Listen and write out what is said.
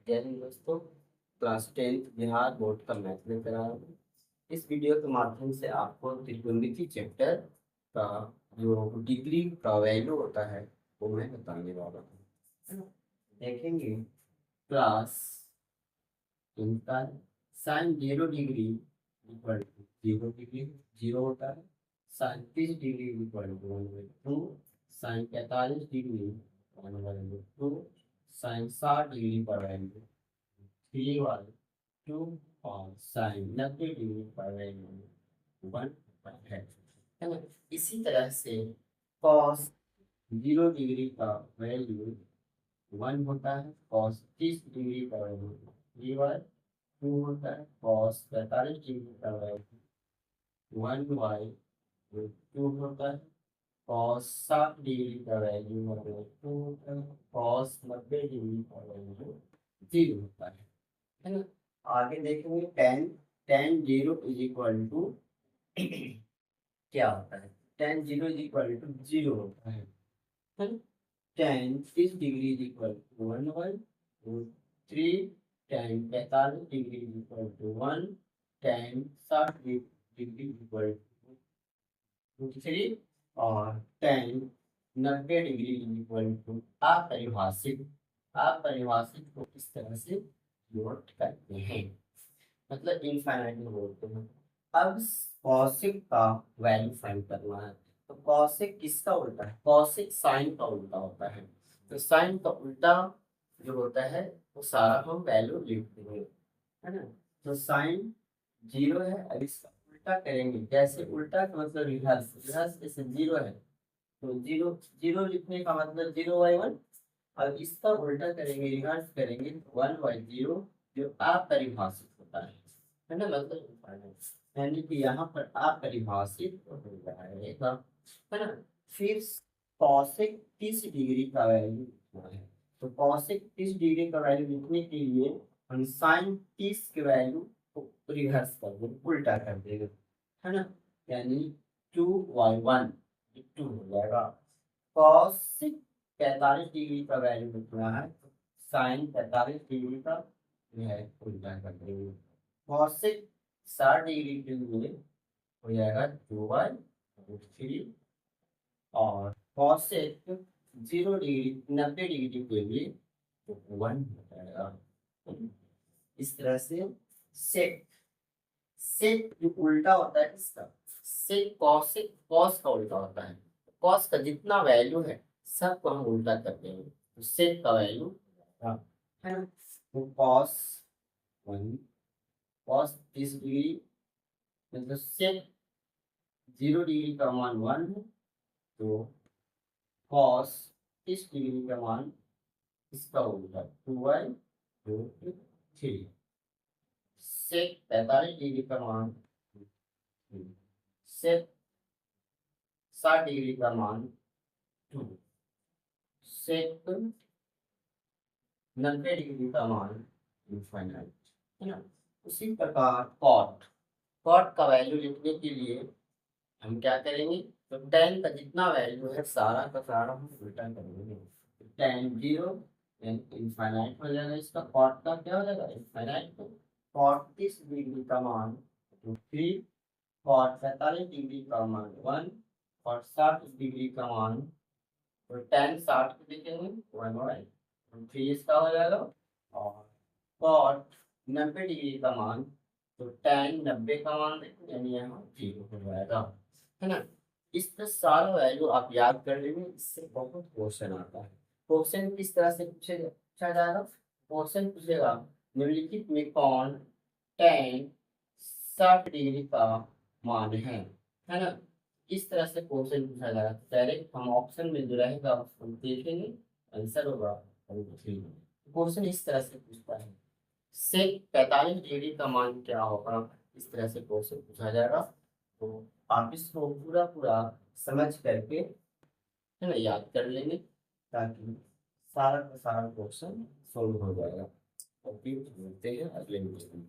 जय हिंद दोस्तों। Class 10 Bihar board का मैथ लेकर आया हूँ। इस वीडियो के माध्यम से आपको त्रिकोणमिति चैप्टर का जो डिग्री का वैल्यू होता है वो मैं बताने वाला हूँ, है ना। देखेंगे क्लास इनका sine 0 degree equal to 0 degree 0 होता है। Sine 30 degree equal to 1/2। Sine 45 degree 1/2। Sine 60 degree पर वैल्यू 3/2 और साइन 90 डिग्री पर वैल्यू 1 है ना। इसी तरह से कॉस 0 डिग्री का वैल्यू 1 होता है। कॉस 30 डिग्री का वैल्यू 3/2 होता है। कॉस 45 डिग्री का वैल्यू 1/2 होता है। कॉस 60 डिग्री का वैल्यू 2 होता है। कॉस 90 डिग्री का वैल्यू 0 होता है ना। आगे देखेंगे tan 0 इज इक्वल टू क्या होता है। tan 0 इज इक्वल टू 0 होता है ना। tan 30 degree is equal to 1/3। tan 45 degree is equal to 1। tan 60 degree is equal to 3 और tan 90 degree is equal to अपरिभाषित को इस तरह से नोट करते हैं, मतलब इनफाइनाइट में बोलते हैं। अब कॉसिक का वैल्यू फाइंड करना है। तो कॉसिक किसका उल्टा है? कॉसिक साइन का उल्टा होता है। तो साइन का उल्टा जो होता है वो सारा हम वैल्यू लिख देंगे, है ना। तो साइन 0 है, अब इसका उल्टा करेंगे। जैसे उल्टा का मतलब रिवर्स, जैसे 0 है तो 0 लिखने का मतलब 0/1। अब इसका उल्टा करेंगे, रिवर्स करेंगे 1/0 जो अपरिभाषित होता है ना, मतलब यानी कि यहाँ पर अपरिभाषित हो जाएगा, है ना। फिर कॉसेक 30 डिग्री का वैल्यू लिखना है। तो कॉसेक 30 डिग्री का वैल्यू लिखने के लिए हम साइन 30 के वैल्यू को रिवर्स कर देंगे, उल्टा कर देंगे, है ना। यानी 2/1 2 हो जाएगा। कॉसेक 45 डिग्री का वैल्यू लिखना है। साइन 45 डिग्री का यह उल्टा कर देंगे। कॉसेक 60 डिग्री के लिए हो जाएगा 2/3 और कॉसेक 0 डिग्री 90 डिग्री के लिए 1 हो जाएगा। इस तरह से सेक सेक जो उल्टा होता है इसका, सेक कॉसेक कॉस का उल्टा होता है। कॉस का जितना वैल्यू है सबको हम उल्टा कर देंगे तो सेक का वैल्यू है ना। तो कॉस 1 कॉस 30 डिग्री मतलब सेक 0 डिग्री का मान 1 है तो कॉस 30 डिग्री का मान इसका उल्टा 2/3। सेक 45 डिग्री का मान सेक 60 डिग्री का मान 2। सेक 90 डिग्री का मान इनफाइनाइट, है ना। उसी प्रकार कॉट कॉट का वैल्यू लिखने के लिए हम क्या करेंगे, तो tan का जितना वैल्यू है सारा का सारा हम उल्टा करेंगे। tan 0 इनफाइनाइट हो जाएगा, इसका कॉट का क्या हो जाएगा इनफाइनाइट। तो कॉट 30 डिग्री का मान 3, कॉट 45 डिग्री का मान 1 और 60 डिग्री का मान, तो tan 60 को लिखेंगे 1/3 इसका हो जाएगा। और कॉट 90 डिग्री का मान, तो tan 90 का मान देखें यानी यहाँ 0 हो जाएगा, है ना। इस पर सारा वैल्यू आप याद कर लेंगे, इससे बहुत क्वेश्चन आता है। क्वेश्चन किस तरह से पूछा जाएगा, क्वेश्चन पूछेगा निम्नलिखित में कौन tan 60 डिग्री का मान है ना। इस तरह से क्वेश्चन पूछा जाएगा। डायरेक्ट हम ऑप्शन में जो रहेगा उसको देखेंगे, आंसर होगा। क्वेश्चन इस तरह से पूछता है सेक 45 डिग्री का मान क्या होगा, इस तरह से क्वेश्चन पूछा जाएगा। तो आप इसको पूरा पूरा समझ करके, है ना, याद कर लेंगे ताकि सारा का सारा क्वेश्चन सोल्व हो जाएगा। और फिर मिलते हैं अगले वीडियो में।